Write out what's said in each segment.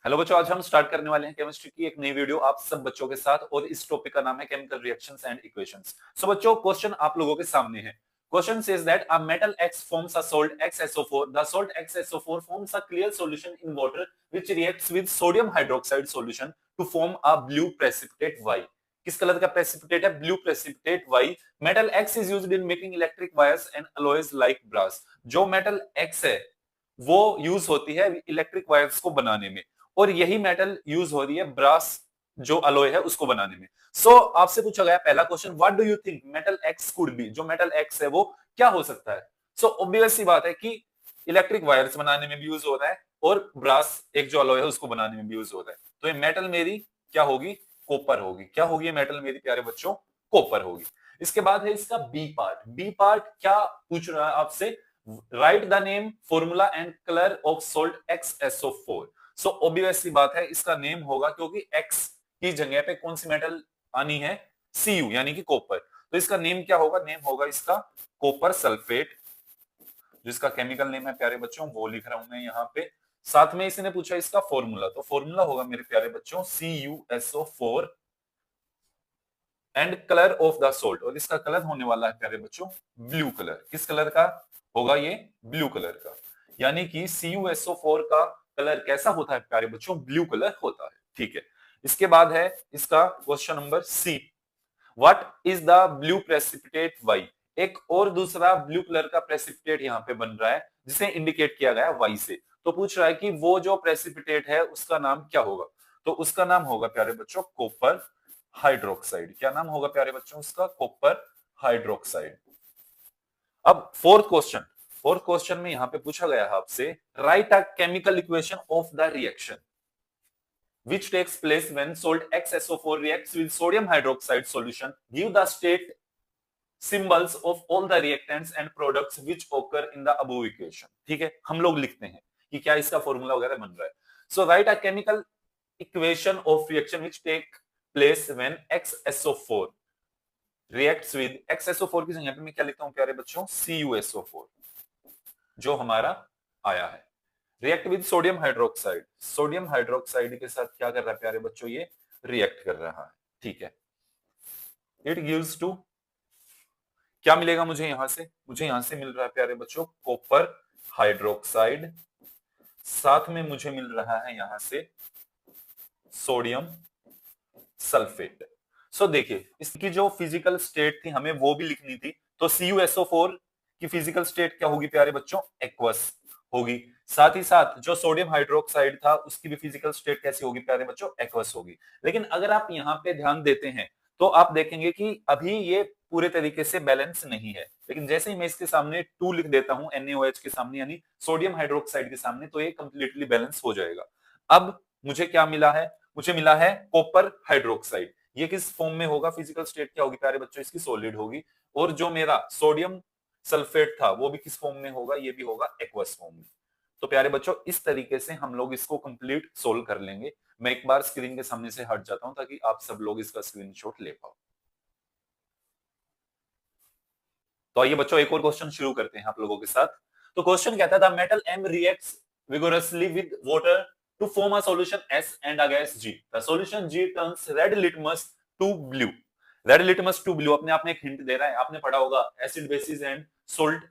Hello बच्चों, आज हम स्टार्ट करने वाले हैं केमिस्ट्री की एक नई वीडियो आप सब बच्चों के साथ और इस टॉपिक का नाम है केमिकल रिएक्शंस एंड इक्वेशंस। सो बच्चों, क्वेश्चन आप लोगों के सामने है। Question says that a metal X forms a salt XSO4. The salt XSO4 forms a clear solution in water which reacts with sodium hydroxide solution to form a blue precipitate Y. किस colour का precipitate है? Blue precipitate Y. Metal X is used in making electric wires and alloys like brass. जो metal X है वो use होती है electric wires को बनाने में, और यही मेटल यूज हो रही है ब्रास जो अलॉय है उसको बनाने में। सो आपसे पूछा गया पहला question, what do you think metal x could be? जो मेटल एक्स है वो क्या हो सकता है? सो ऑब्वियस सी बात है कि इलेक्ट्रिक वायर्स बनाने में भी यूज हो रहा है और ब्रास एक जो अलॉय है उसको बनाने में भी यूज हो रहा है। तो ये मेटल मेरी क्या होगी? कॉपर होगी। क्या होगी ये मेटल मेरी प्यारे बच्चों? कॉपर होगी। इसके बाद है इसका बी पार्ट। बी पार्ट क्या पूछ रहा है आपसे? Write the name, formula and colour of salt XSO4। So obvious सी बात है इसका नेम होगा, क्योंकि X की जगह पे कौन सी मेटल आनी है? Cu यानी कि कॉपर। तो इसका नेम क्या होगा? नेम होगा इसका कॉपर सल्फेट, जिसका केमिकल नेम है प्यारे बच्चों वो लिख रहा हूं मैं यहाँ पे। साथ में इसने पूछा इसका फॉर्मूला, तो फॉर्मूला होगा मेरे प्यारे बच्चों CuSO4 and colour of the salt, और इसका कलर होने वाला है प्यारे बच्चों ब्लू कलर। किस कलर का होगा ये? ब्लू कलर का। यानी कि CuSO4 का कलर कैसा होता है प्यारे बच्चों? ब्लू कलर होता है। ठीक है। इसके बाद है इसका question number C, what is the blue precipitate Y? एक और दूसरा ब्लू कलर का प्रेसिपिटेट यहाँ पे बन रहा है जिसे इंडिकेट किया गया वाई से। तो पूछ रहा है कि वो जो प्रेसिपिटेट है उसका नाम क्या होगा? तो उसका नाम होगा प्यारे बच्चों कॉपर हाइड्रोक्साइड। क्या नाम होगा प्यारे बच्चों उसका? Copper hydroxide. अब फोर्थ क्वेश्चन में यहां पे पूछा गया है आपसे, right a chemical equation of the reaction which takes place when salt XSO4 reacts with sodium hydroxide solution. Give the state symbols of all the reactants and products which occur in the above equation. ठीक है, हम लोग लिखते हैं कि क्या इसका formula वगैरह बन रहा है। So write a chemical equation of reaction which take place when XSO4 reacts with XSO4 की जगह पे मैं क्या लिखता हूं प्यारे बच्चों? CuSO4 जो हमारा आया है। React with sodium hydroxide, sodium hydroxide के साथ क्या कर रहा है प्यारे बच्चों? ये रिएक्ट कर रहा है। ठीक है। इट गिव्स टू, क्या मिलेगा मुझे यहां से? मुझे यहां से मिल रहा है प्यारे बच्चों कॉपर हाइड्रोक्साइड, साथ में मुझे मिल रहा है यहां से सोडियम सल्फेट। सो देखिए इसकी जो फिजिकल स्टेट थी हमें वो भी लिखनी थी, तो CuSO4 की फिजिकल स्टेट क्या होगी प्यारे बच्चों? एक्वस होगी। साथ ही साथ जो सोडियम हाइड्रोक्साइड था उसकी भी फिजिकल स्टेट कैसी होगी प्यारे बच्चों? एक्वस होगी। लेकिन अगर आप यहाँ पे ध्यान देते हैं तो आप देखेंगे कि अभी ये पूरे तरीके से बैलेंस नहीं है, लेकिन जैसे ही मैं इसके सामने 2 लिख देता हूं NaOH के सामने यानी सोडियम हाइड्रोक्साइड के सामने, तो ये कंप्लीटली बैलेंस हो जाएगा। अब मुझे क्या मिला है? मुझे मिला है कॉपर हाइड्रोक्साइड। ये किस फॉर्म में होगा? फिजिकल स्टेट क्या होगी प्यारे बच्चों? इसकी सॉलिड होगी। और जो मेरा सोडियम सल्फेट था वो भी किस फॉर्म में होगा? ये भी होगा एक्वस फॉर्म में। तो प्यारे बच्चों इस तरीके से हम लोग इसको कंप्लीट सोल्व कर लेंगे। मैं एक बार स्क्रीन के सामने से हट जाता हूं ताकि आप सब लोग इसका स्क्रीनशॉट ले पाओ। तो आइए बच्चों एक और क्वेश्चन शुरू करते हैं आप लोगों के साथ। तो क्वेश्चन कहता है, the metal M reacts vigorously with water to form a solution S and a gas G. The solution G turns red litmus to blue. Red litmus to blue अपने आप में एक हिंट दे रहा है। आपने पढ़ा होगा एसिड बेसिस एंड सोल्ट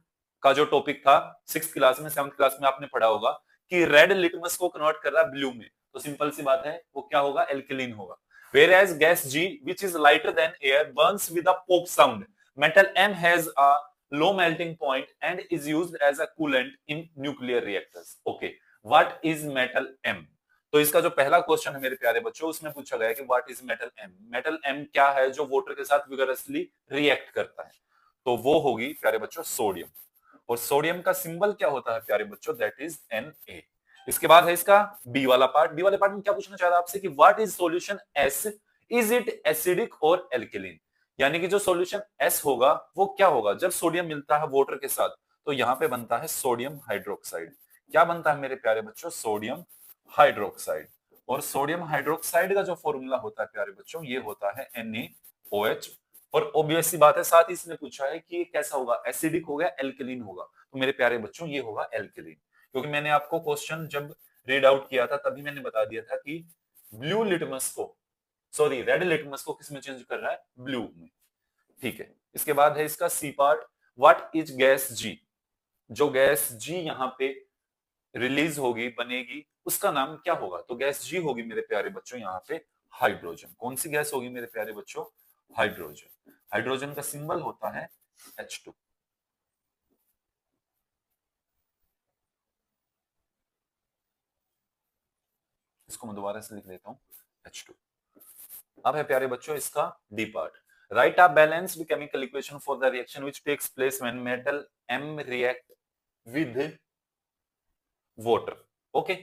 का जो टॉपिक था 6th क्लास में, 7th क्लास में आपने पढ़ा होगा कि रेड लिटमस को कन्वर्ट कर रहा है ब्लू में। तो सिंपल सी बात है वो क्या होगा? एल्कलीन होगा। Whereas gas G, which is lighter than air, burns with a pop sound. Metal M has a low melting point and is used as a coolant in nuclear reactors. Okay, what is metal M? तो इसका जो पहला question है मेरे प्यारे बच्चों उसमें पूछा गया कि what is metal M? Metal M क्या है जो वाटर के साथ विगरसली रिएक्ट करता है? तो वो होगी प्यारे बच्चों सोडियम। और सोडियम का सिंबल क्या होता है प्यारे बच्चों? That is Na। इसके बाद है इसका बी वाला पार्ट। बी वाले पार्ट में क्या पूछना चाह रहा है आपसे कि what is solution S? Is it acidic और एल्कलीन? यानी कि जो सॉल्यूशन S होगा वो क्या होगा? जब सोडियम मिलता है वाटर के साथ तो यहाँ पे बनता है सोडियम हाइड्रोक्साइड। क्या बनता है मेरे प्यारे बच्चों? Sodium hydroxide. और सोडियम हाइड्रोक्साइड का जो फॉर्मूला होता है प्यारे बच्चों ये होता है NaOH। और ऑब्वियस सी बात है साथ ही इसने पूछा है कि कैसा होगा? एसिडिक होगा एल्कलीन होगा? तो मेरे प्यारे बच्चों ये होगा एल्कलीन, क्योंकि मैंने आपको क्वेश्चन जब रीड आउट किया था तभी मैंने बता दिया था कि ब्लू लिटमस को, सॉरी रेड लिटमस को किस में चेंज कर रहा है, ब्लू में। ठीक है, इसके बाद है इसका C part, what is gas G. जो गैस जी यहाँ पे रिलीज होगी, बनेगी, उसका नाम क्या होगा? तो गैस जी होगी मेरे प्यारे बच्चों यहाँ पे हाइड्रोजन। कौन सी गैस होगी मेरे प्यारे बच्चों? हाइड्रोजन। हाइड्रोजन का सिंबल होता है H2। इसको मैं दोबारा से लिख देता हूं, H2। अब है प्यारे बच्चों इसका D part, write a balanced chemical equation for the reaction which takes place when metal M react with water. Okay,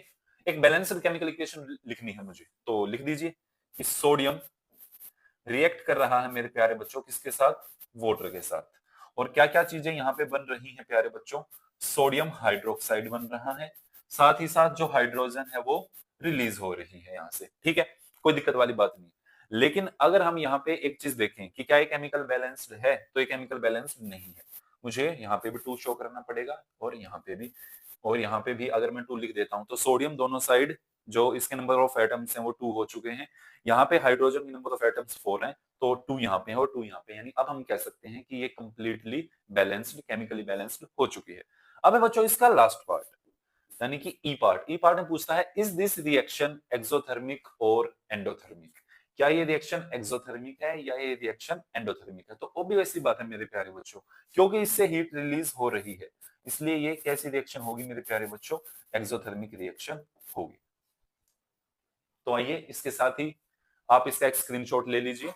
एक बैलेंस्ड केमिकल इक्वेशन लिखनी है मुझे, तो लिख दीजिए कि सोडियम रिएक्ट कर रहा है मेरे प्यारे बच्चों किसके साथ? वाटर के साथ। और क्या क्या चीजें यहाँ पे बन रही हैं प्यारे बच्चों? सोडियम हाइड्रोक्साइड बन रहा है, साथ ही साथ जो हाइड्रोजन है वो रिलीज हो रही है यहाँ से। ठीक है, कोई दिक्कत वाली बात नहीं। लेकिन अगर हम यहाँ पे एक चीज देखें कि क्या ये केमिकल बैलेंस्ड है, तो ये केमिकल बैलेंस्ड नहीं है। मुझे यहाँ पे भी 2 शो करना पड़ेगा और यहाँ पे भी, और यहाँ पे भी अगर मैं 2 लिख देता हूं तो सोडियम दोनों साइड जो इसके नंबर ऑफ एटम्स हैं वो 2 हो चुके हैं। यहाँ पे हाइड्रोजन के नंबर ऑफ एटम्स 4 हैं, तो 2 यहाँ पे है और 2 यहाँ पे, यानी अब हम कह सकते हैं कि ये कंप्लीटली बैलेंस्ड, केमिकली बैलेंस्ड हो चुकी है। अब है बच्चों इसका लास्ट पार्ट, यानी कि ई पार्ट। ई पार्ट में पूछता है इज दिस रिएक्शन एक्सोथर्मिक और एंडोथर्मिक। क्या ये रिएक्शन एक्सोथर्मिक है या ये रिएक्शन एंडोथर्मिक है? तो ऑब्वियस सी बात है मेरे प्यारे बच्चों, क्योंकि इससे हीट रिलीज हो रही है, इसलिए ये कैसी रिएक्शन होगी मेरे प्यारे बच्चों? एक्सोथर्मिक रिएक्शन होगी। तो आइए इसके साथ ही आप इसका एक स्क्रीनशॉट ले लीजिए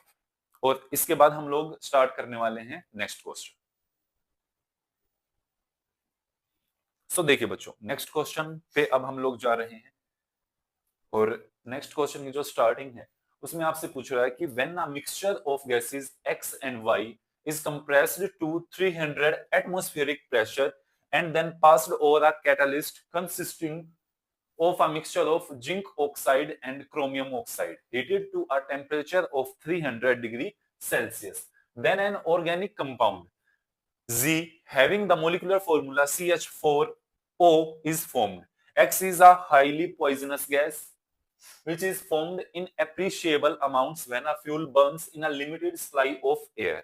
और इसके बाद हम लोग स्टार्ट करने वाले हैं नेक्स्ट क्वेश्चन। सो देखिए बच्चों, नेक्स्ट क्वेश्चन पे अब हम लोग जा रहे हैं और नेक्स्ट क्वेश्चन की जो स्टार्टिंग है उसमें आपसे पूछ रहा है कि when a mixture of gases x and y is compressed to 300 atmospheric pressure and then passed over a catalyst consisting of a mixture of zinc oxide and chromium oxide heated to a temperature of 300 degree Celsius, then an organic compound Z having the molecular formula CH4O is formed. X is a highly poisonous gas which is formed in appreciable amounts when a fuel burns in a limited supply of air.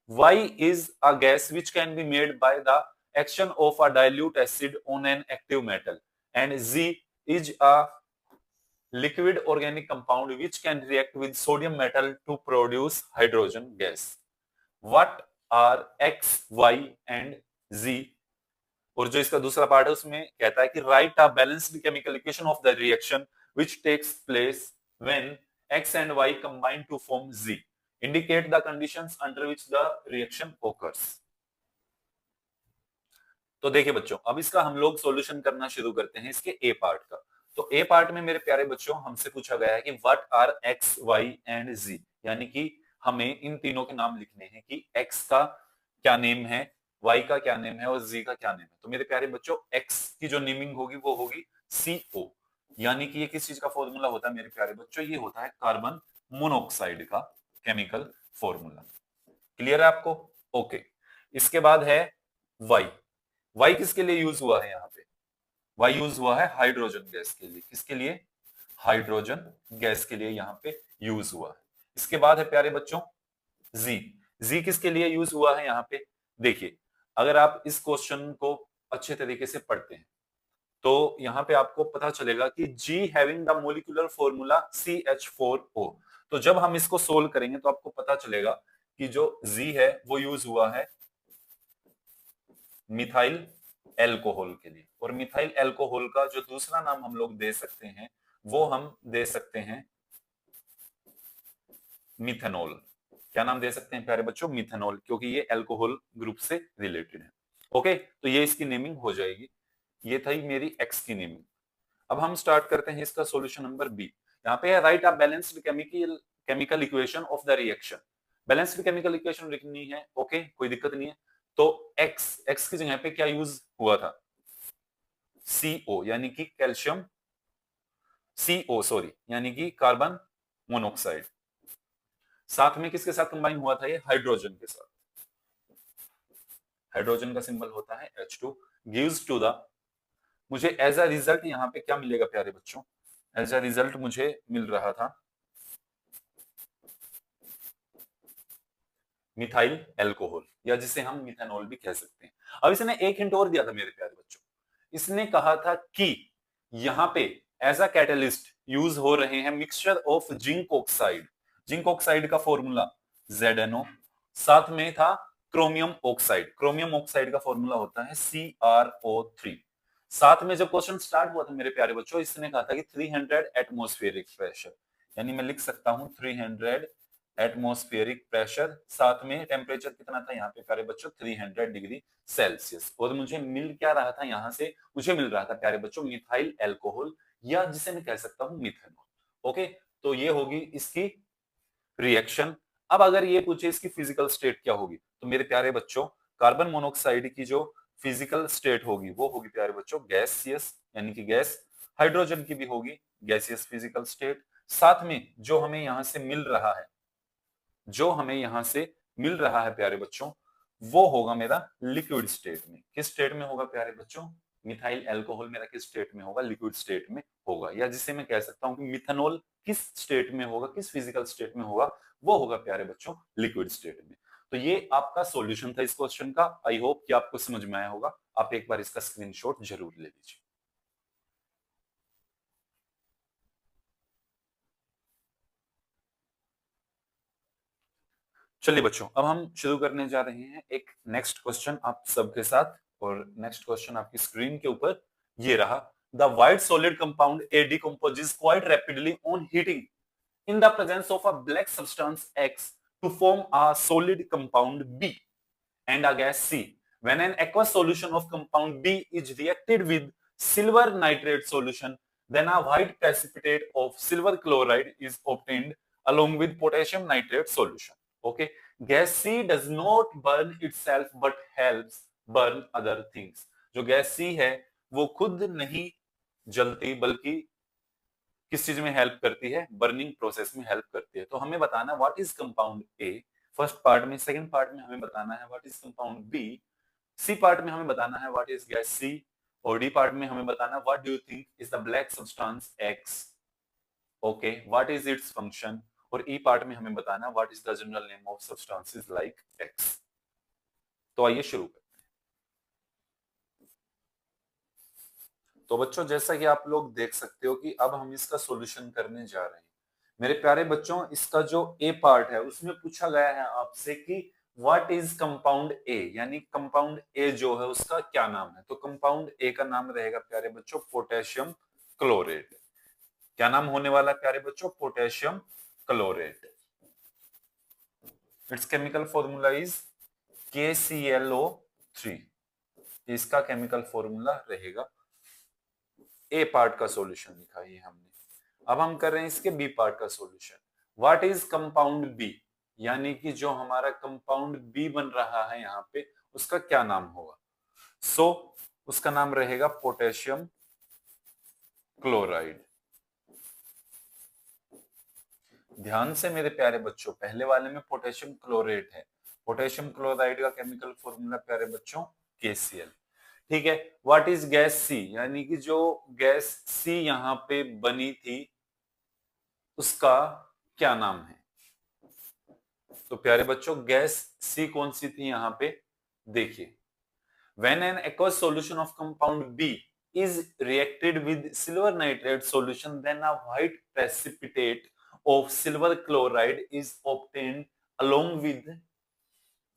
Y is a gas which can be made by the action of a dilute acid on an active metal. And Z is a liquid organic compound which can react with sodium metal to produce hydrogen gas. What are X, Y and Z? और जो इसका दूसरा part है उसमें कहता है कि write a balanced chemical equation of the reaction which takes place when x and y combine to form z, indicate the conditions under which the reaction occurs. तो देखिए बच्चों, अब इसका हम लोग सॉल्यूशन करना शुरू करते हैं इसके ए पार्ट का। तो ए पार्ट में मेरे प्यारे बच्चों हमसे पूछा गया है कि what are x, y and z, यानी कि हमें इन तीनों के नाम लिखने हैं कि x का क्या नेम है, y का क्या नेम है और z का क्या नेम है। तो मेरे प्यारे बच्चों x की जो नेमिंग होगी वो होगी CO, यानी कि ये किस चीज का फॉर्मूला होता है मेरे प्यारे बच्चों? ये होता है कार्बन मोनोऑक्साइड का केमिकल फॉर्मूला। क्लियर है आपको? ओके। इसके बाद है y। y किसके लिए यूज हुआ है यहाँ पे? y यूज हुआ है हाइड्रोजन गैस के लिए। किसके लिए? हाइड्रोजन गैस के लिए यहाँ पे यूज हुआ है। इसके बाद है प्यारे बच्चों z। z किसके लिए यूज हुआ है यहाँ पे? देखिए, अगर आप इस क्वेश्चन को अच्छे तरीके से पढ़ते हैं तो यहाँ पे आपको पता चलेगा कि G having the molecular formula CH4O। तो जब हम इसको सोल्व करेंगे तो आपको पता चलेगा कि जो Z है वो यूज हुआ है मिथाइल एल्कोहल के लिए, और मिथाइल एल्कोहल का जो दूसरा नाम हम लोग दे सकते हैं वो हम दे सकते हैं मिथेनॉल। क्या नाम दे सकते हैं प्यारे बच्चों? मिथेनॉल, क्योंकि ये एल्कोहल ग्रुप से रिलेटेड है। ओके, तो ये इसकी नेमिंग हो जाएगी। ये थी मेरी एक्स की नेमिंग। अब हम स्टार्ट करते हैं इसका सॉल्यूशन नंबर बी। यहाँ पे है right a balanced chemical equation of the reaction. Balanced chemical equation लिखनी है, ओके, कोई दिक्कत नहीं है। तो एक्स की जगह पे क्या यूज हुआ था? CO, यानी कि कैल्शियम, CO सॉरी, यानी कि कार्बन मोनोऑक्साइड। साथ में किसके साथ कंबाइन हुआ था? ये हाइड्रोजन के साथ। हाइड्रोजन का सिंबल होता है H2, गिव्स टू द मुझे एज अ रिजल्ट यहाँ पे क्या मिलेगा प्यारे बच्चों, एज अ रिजल्ट मुझे मिल रहा था मिथाइल एल्कोहल, या जिसे हम मिथेनॉल भी कह सकते हैं। अब इसने एक हिंट और दिया था मेरे प्यारे बच्चों, इसने कहा था कि यहाँ पे एज अ कैटलिस्ट यूज हो रहे हैं mixture of zinc oxide. Zinc oxide का फॉर्मूला ZnO, साथ में था क्रोमियम ऑक्साइड। क्रोमियम ऑक्साइड का फॉर्मूला होता है CrO3। साथ में जब क्वेश्चन स्टार्ट हुआ था मेरे प्यारे बच्चों, इसने कहा था कि 300 एटमॉस्फेरिक प्रेशर, यानी मैं लिख सकता हूं 300 एटमॉस्फेरिक प्रेशर, साथ में टेम्परेचर कितना था यहाँ पे प्यारे बच्चों 300 डिग्री सेल्सियस। और मुझे मिल क्या रहा था यहाँ से, मुझे मिल रहा था प्यारे बच्चों मिथाइल एल्कोहल, या जिसे मैं कह सकता हूँ मिथेनॉल। ओके, तो ये होगी इसकी रिएक्शन। अब अगर ये पूछे इसकी फिजिकल स्टेट क्या होगी, तो मेरे प्यारे बच्चों कार्बन मोनोऑक्साइड की जो फिजिकल स्टेट होगी वो होगी प्यारे बच्चों गैसियस, यानी कि गैस। हाइड्रोजन की भी होगी गैसियस फिजिकल स्टेट। साथ में जो हमें यहां से मिल रहा है, जो हमें यहां से मिल रहा है प्यारे बच्चों, वो होगा मेरा लिक्विड स्टेट में। किस स्टेट में होगा प्यारे बच्चों, मिथाइल एल्कोहल मेरा किस स्टेट में होगा, लिक्विड स्टेट में होगा, या जिसे मैं कह सकता हूं कि मिथेनॉल किस स्टेट में होगा, किस फिजिकल स्टेट में होगा, वो होगा प्यारे बच्चों लिक्विड स्टेट में। तो ये आपका सॉल्यूशन था इस क्वेश्चन का। आई होप कि आपको समझ में आया होगा। आप एक बार इसका स्क्रीनशॉट जरूर ले लीजिए। चलिए बच्चों, अब हम शुरू करने जा रहे हैं एक नेक्स्ट क्वेश्चन आप सबके साथ। और नेक्स्ट क्वेश्चन आपकी स्क्रीन के ऊपर ये रहा। The white solid compound A decomposes quite rapidly on heating in the presence of a black substance X to form a solid compound B and a gas C. When an aqueous solution of compound B is reacted with silver nitrate solution, then a white precipitate of silver chloride is obtained along with potassium nitrate solution. Okay, gas C does not burn itself but helps burn other things. जो gas C है वो खुद नहीं जलती बल्कि किस चीज में हेल्प करती है, बर्निंग प्रोसेस में हेल्प करती है। तो हमें बताना what is compound A first part में, सेकंड पार्ट में हमें बताना है what is compound B, C part में हमें बताना है व्हाट इज गैस सी, और डी पार्ट में हमें बताना what do you think is the black substance x. Okay, what is its function, और ई पार्ट में हमें बताना what is the general name of substances like x. तो आइए शुरू करें। तो बच्चों जैसा कि आप लोग देख सकते हो कि अब हम इसका सॉल्यूशन करने जा रहे हैं। मेरे प्यारे बच्चों इसका जो ए पार्ट है उसमें पूछा गया है आपसे कि व्हाट इज कंपाउंड ए, यानी कंपाउंड ए जो है उसका क्या नाम है। तो कंपाउंड ए का नाम रहेगा प्यारे बच्चों पोटेशियम क्लोरेट। क्या नाम होने वाला है प्यारे बच्चों, potassium chlorate. It's chemical formula is KClO3। इसका केमिकल फॉर्मूला रहेगा। ए पार्ट का सॉल्यूशन लिखा है हमने। अब हम कर रहे हैं इसके बी पार्ट का solution. What is compound B, यानी कि जो हमारा कंपाउंड बी बन रहा है यहाँ पे उसका क्या नाम होगा। सो उसका नाम रहेगा पोटेशियम क्लोराइड। ध्यान से मेरे प्यारे बच्चों, पहले वाले में पोटेशियम क्लोरेट है, पोटेशियम क्लोराइड का केमिकल फॉर्मूला प्यारे बच्चों KCl। ठीक है, व्हाट इज गैस सी, यानी कि जो गैस सी यहाँ पे बनी थी उसका क्या नाम है। तो प्यारे बच्चों गैस सी कौन सी थी यहाँ पे, देखिए when an aqueous solution of compound B is reacted with silver nitrate solution, then a white precipitate of silver chloride is obtained along with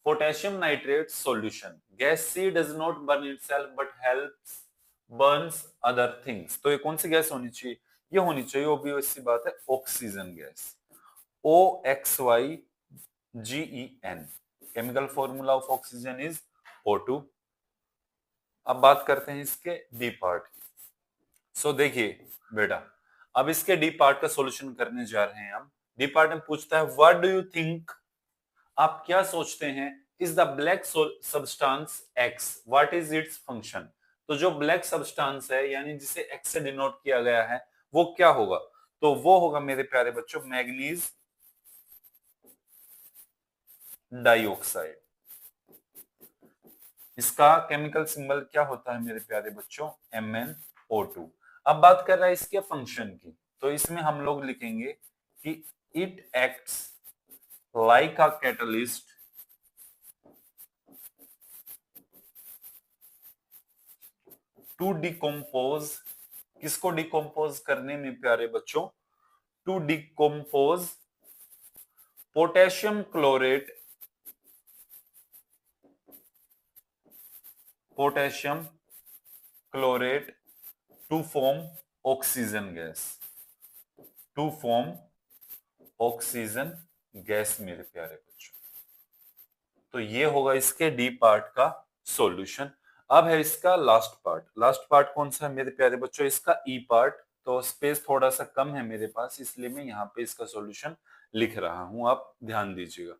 potassium nitrate solution. Gas C does not burn itself but helps burns other things. तो ये कौन सी gas होनी चाहिए, ये होनी चाहिए obvious सी बात है oxygen gas, OXYGEN। Chemical formula of oxygen is O2। अब बात करते हैं इसके डी पार्ट की। सो देखिए बेटा, अब इसके डी पार्ट का सॉल्यूशन करने जा रहे हैं हम। डी पार्ट में पूछता है व्हाट डू यू थिंक, आप क्या सोचते हैं, is the black substance x, what is its function. तो जो ब्लैक सब्सटेंस है यानी जिसे एक्स से डिनोट किया गया है वो क्या होगा, तो वो होगा मेरे प्यारे बच्चों मैग्नीज डाइऑक्साइड। इसका केमिकल सिंबल क्या होता है मेरे प्यारे बच्चों, MnO2। अब बात कर रहा है इसके फंक्शन की, तो इसमें हम लोग लिखेंगे कि it acts like a catalyst to decompose, किसको डिकम्पोज करने में प्यारे बच्चों, to decompose potassium chlorate, potassium chlorate to form oxygen gas, to form oxygen gas मेरे प्यारे बच्चों। तो ये होगा इसके डी पार्ट का सॉल्यूशन। अब है इसका लास्ट पार्ट। लास्ट पार्ट कौन सा है मेरे प्यारे बच्चों, इसका ई पार्ट। तो स्पेस थोड़ा सा कम है मेरे पास, इसलिए मैं यहाँ पे इसका सॉल्यूशन लिख रहा हूं, आप ध्यान दीजिएगा।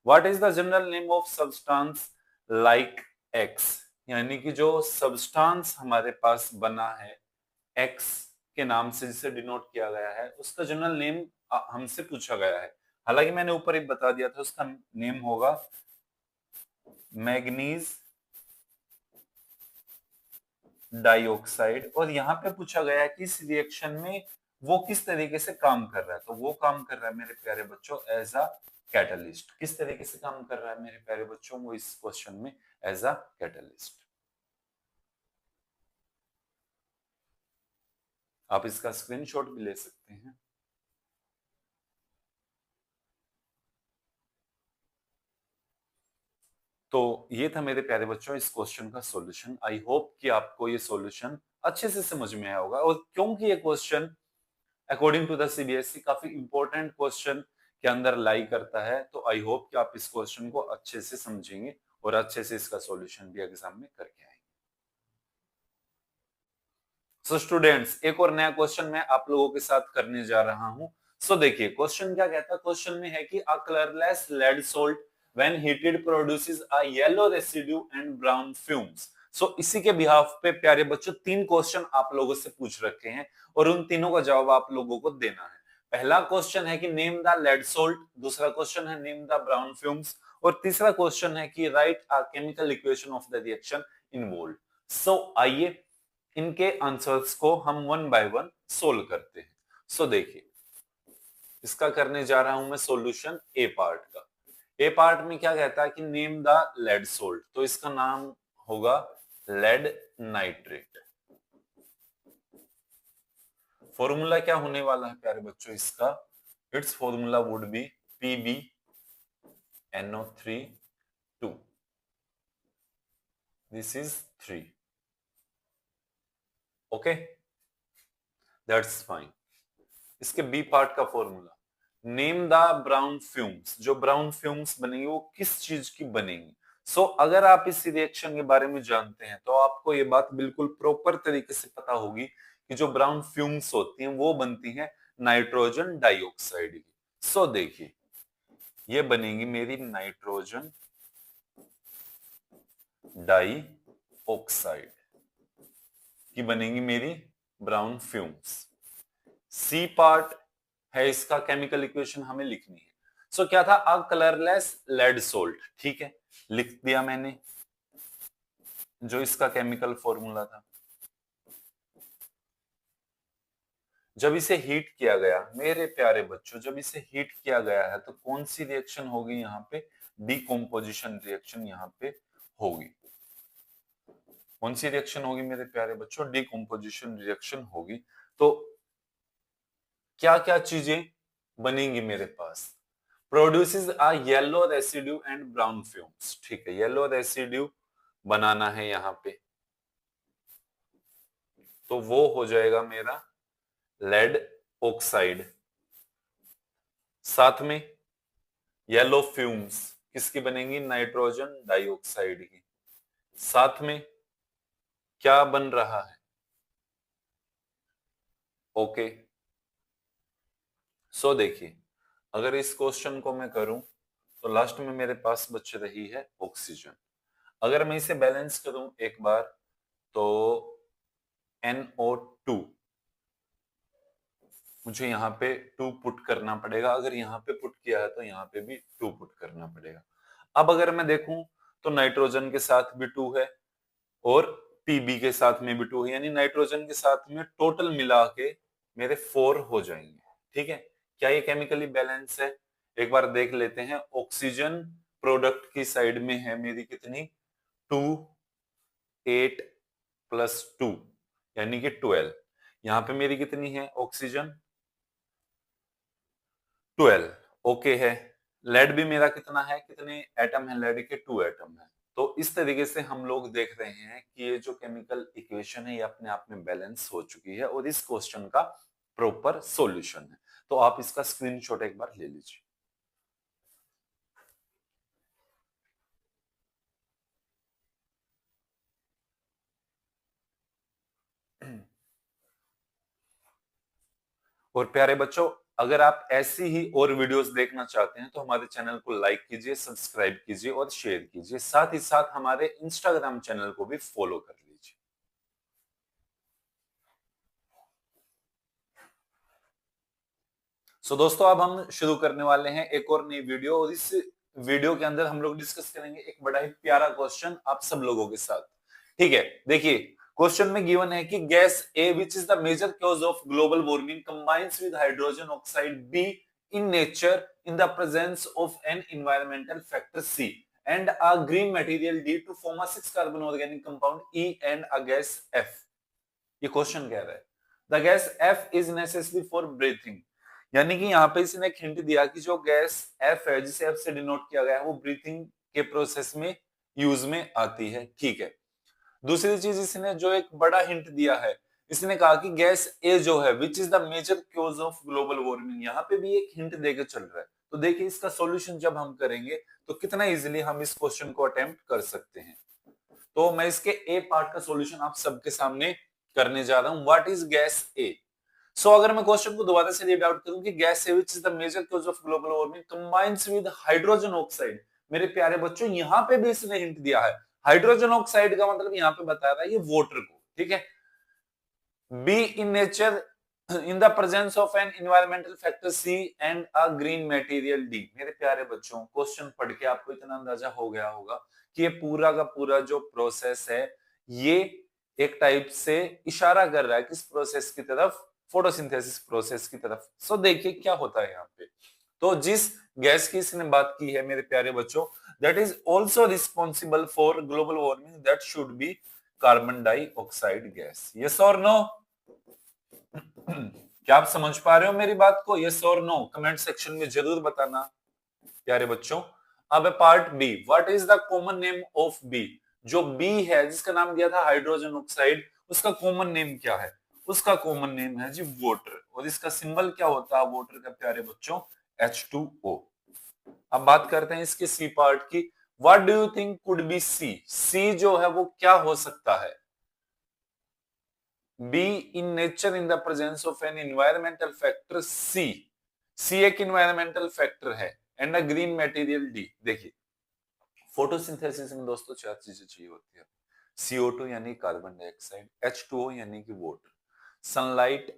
What is the general name of substance like x, यानी कि जो सब्सटेंस हमारे पास बना है एक्स के नाम से, जिसे डिनोट किया गया है, उसका जनरल नेम हमसे पूछा गया है। हालांकि मैंने ऊपर ही बता दिया था, उसका नेम होगा मैग्नीज डाइऑक्साइड। और यहाँ पे पूछा गया है कि इस रिएक्शन में वो किस तरीके से काम कर रहा है, तो वो काम कर रहा है मेरे प्यारे बच्चों एज अ कैटलिस्ट। किस तरीके से काम कर रहा है मेरे प्यारे बच्चों, वो इस क्वेश्चन में एज अ कैटलिस्ट। आप इसका स्क्रीनशॉट भी ले सकते हैं। तो ये था मेरे प्यारे बच्चों इस क्वेश्चन का सॉल्यूशन। आई होप कि आपको ये सॉल्यूशन अच्छे से समझ में आया होगा। और क्योंकि ये question according to the CBSE काफी इंपॉर्टेंट क्वेश्चन के अंदर लाई करता है, तो आई होप कि आप इस क्वेश्चन को अच्छे से समझेंगे और अच्छे से इसका सॉल्यूशन भी एग्जाम में करके आएंगे। सो स्टूडेंट्स, एक और नया क्वेश्चन मैं आप लोगों के साथ करने जा रहा हूं। सो देखिए क्वेश्चन क्या कहता है। क्वेश्चन में है कि a colourless lead salt when heated produces a yellow residue and brown fumes. So इसी के बिहाफ पे प्यारे बच्चों 3 क्वेश्चन आप लोगों से पूछ रखे हैं और उन तीनों का जवाब आप लोगों को देना है। पहला क्वेश्चन है कि नेम द लेड सोल्ट, दूसरा क्वेश्चन है नेम द ब्राउन फ्यूम्स, और तीसरा क्वेश्चन है कि write a chemical equation of the reaction involved. So आइए इनके आंसर्स को हम वन बाय वन सोल्व करते हैं। सो देखिए, इसका करने जा रहा हूं मैं सॉल्यूशन ए पार्ट का। ए पार्ट में क्या कहता है कि नेम द लेड सोल्ट, तो इसका नाम होगा लेड नाइट्रेट। फॉर्मूला क्या होने वाला है प्यारे बच्चों इसका, it's formula would be PbNO3 2, this is 3। Okay, that's fine. इसके बी पार्ट का formula, name the brown fumes, जो ब्राउन फ्यूम्स बनेंगे वो किस चीज की बनेंगी। अगर आप इस रिएक्शन के बारे में जानते हैं तो आपको ये बात बिल्कुल प्रॉपर तरीके से पता होगी कि जो ब्राउन फ्यूम्स होती हैं वो बनती हैं नाइट्रोजन डाइऑक्साइड की। देखिए, ये बनेगी मेरी नाइट्रोजन डाई ऑक्साइड की बनेगी मेरी ब्राउन फ्यूम्स। सी पार्ट है इसका केमिकल इक्वेशन हमें लिखनी है। क्या था, अ कलरलेस लेड सोल्ट, ठीक है, लिख दिया मैंने जो इसका केमिकल फॉर्मूला था। जब इसे हीट किया गया मेरे प्यारे बच्चों, जब इसे हीट किया गया है तो कौन सी रिएक्शन होगी यहाँ पे, डीकम्पोजिशन रिएक्शन यहाँ पे होगी। कौन सी रिएक्शन होगी मेरे प्यारे बच्चों, डीकम्पोजिशन रिएक्शन होगी। तो क्या क्या चीजें बनेंगी मेरे पास, produces a yellow residue and brown fumes, ठीक है, येलो रेसिड्यू बनाना है यहाँ पे, तो वो हो जाएगा मेरा लेड ऑक्साइड। साथ में येलो फ्यूम्स किसकी बनेंगी, नाइट्रोजन डाइऑक्साइड की। साथ में क्या बन रहा है, ओके। देखिए, अगर इस क्वेश्चन को मैं करूं तो लास्ट में मेरे पास बच रही है ऑक्सीजन। अगर मैं इसे बैलेंस करूं एक बार तो NO2, मुझे यहाँ पे 2 पुट करना पड़ेगा। अगर यहाँ पे पुट किया है तो यहाँ पे भी 2 पुट करना पड़ेगा। अब अगर मैं देखूं तो नाइट्रोजन के साथ भी 2 है और पीबी के साथ में भी 2 है, यानी नाइट्रोजन के साथ में टोटल मिला के मेरे 4 हो जाएंगे। ठीक है, क्या ये केमिकली बैलेंस है? एक बार देख लेते हैं। ऑक्सीजन प्रोडक्ट की साइड में है मेरी कितनी, 2 8 प्लस 2 यानी कि 12। यहां पे मेरी कितनी है ऑक्सीजन, 12। ओके है। लेड भी मेरा कितना है, कितने एटम है लेड के, 2 एटम है। तो इस तरीके से हम लोग देख रहे हैं कि ये जो केमिकल इक्वेशन है ये अपने आप में बैलेंस हो चुकी है और इस क्वेश्चन का प्रॉपर सॉल्यूशन है। तो आप इसका स्क्रीनशॉट एक बार ले लीजिए। और प्यारे बच्चों, अगर आप ऐसी ही और वीडियोस देखना चाहते हैं तो हमारे चैनल को लाइक कीजिए, सब्सक्राइब कीजिए और शेयर कीजिए। साथ ही साथ हमारे इंस्टाग्राम चैनल को भी फॉलो कर लीजिए। दोस्तों, अब हम शुरू करने वाले हैं एक और नई वीडियो, और इस वीडियो के अंदर हम लोग डिस्कस करेंगे एक बड़ा ही प्यारा क्वेश्चन आप सब लोगों के साथ। ठीक है, देखिए क्वेश्चन में गिवन है कि gas A which is the major cause of global warming combines with hydrogen oxide B in nature in the presence of an environmental factor C and a green material D to form a 6 carbon organic compound E and a gas F. ये question कह रहा है the gas F is necessary for breathing, यानी कि यहाँ पे इसने एक हिंट दिया कि जो गैस एफ है, जिसे एफ से डिनोट किया गया है, वो ब्रीथिंग के प्रोसेस में यूज में आती है। ठीक है, दूसरी चीज इसने जो एक बड़ा हिंट दिया है, इसने कहा कि गैस ए जो है which is the major cause of global warming, यहाँ पे भी एक हिंट देकर चल रहा है। तो देखिए इसका सॉल्यूशन जब हम करेंगे तो कितना इजीली हम इस क्वेश्चन को अटेम्प्ट कर सकते हैं। तो मैं इसके ए पार्ट का सॉल्यूशन आप सबके सामने करने जा रहा हूं। व्हाट इज गैस ए? अगर मैं क्वेश्चन को दोबारा से रीड आउट करूं कि gas A which is the major cause of global warming combines with hydrogen oxide, मेरे प्यारे बच्चों यहां पे भी इसने हिंट दिया है। हाइड्रोजन ऑक्साइड का मतलब यहां पे बता रहा है ये वाटर को। ठीक है, B in nature in the presence of an environmental factor C and a green material D. मेरे प्यारे बच्चों, क्वेश्चन पढ़ के आपको इतना अंदाजा हो गया होगा कि ये पूरा का पूरा जो प्रोसेस है ये एक टाइप से इशारा कर रहा है किस प्रोसेस की तरफ, फोटोसिंथेसिस प्रोसेस की तरफ। देखिए क्या होता है यहाँ पे। तो जिस गैस की इसने बात की है मेरे प्यारे बच्चों, that is also responsible for global warming, that should be carbon dioxide gas. Yes और नो? क्या आप समझ पा रहे हो मेरी बात को? यस और नो कमेंट सेक्शन में जरूर बताना प्यारे बच्चों। अब part B, what is the common name of B? जो बी है जिसका नाम दिया था हाइड्रोजन ऑक्साइड, उसका कॉमन नेम क्या है? उसका कॉमन नेम है जी वाटर, और इसका सिंबल क्या होता है वाटर का प्यारे बच्चों? H2O। अब बात करते हैं इसके सी पार्ट की। What do you think could be C? C जो है वो क्या हो सकता है? B in nature in the presence of an environmental factor C. C एक एनवायरमेंटल फैक्टर है and a green material D. देखिए फोटोसिंथेसिस में दोस्तों 4 चीजें चाहिए होती है। CO2 यानी कार्बन डाइऑक्साइड, H2O यानी कि वाटर, सनलाइट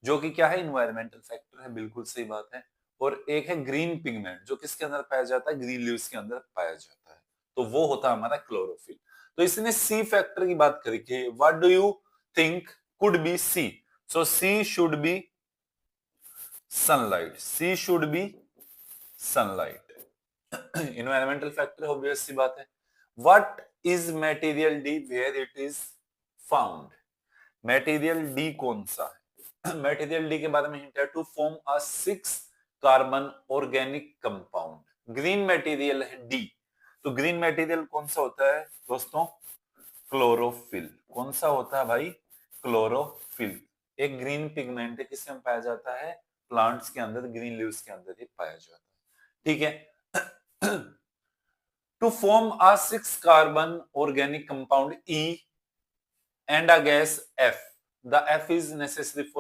जो कि क्या है एनवायरमेंटल फैक्टर है, बिल्कुल सही बात है, और एक है ग्रीन पिगमेंट जो किसके अंदर पाया जाता है? ग्रीन लीव्स के अंदर पाया जाता है, तो वो होता है हमारा क्लोरोफिल। तो इसने सी फैक्टर की बात करी कि what do you think could be C? C should be sunlight, C should be sunlight. Environmental factor obvious सी बात है। What is material D where it is found? Material D कौन सा है? मटेरियल डी के बारे में हिंट है, to form a 6 carbon organic compound. Green material है डी, तो ग्रीन मटेरियल कौन सा होता है दोस्तों? क्लोरोफिल। कौन सा होता है भाई? क्लोरोफिल। एक ग्रीन पिगमेंट है, किसमें पाया जाता है? प्लांट्स के अंदर, ग्रीन लीव्स के अंदर ही पाया जाता है। ठीक है, to form a 6 carbon organic compound E and a gas F. The F is necessary for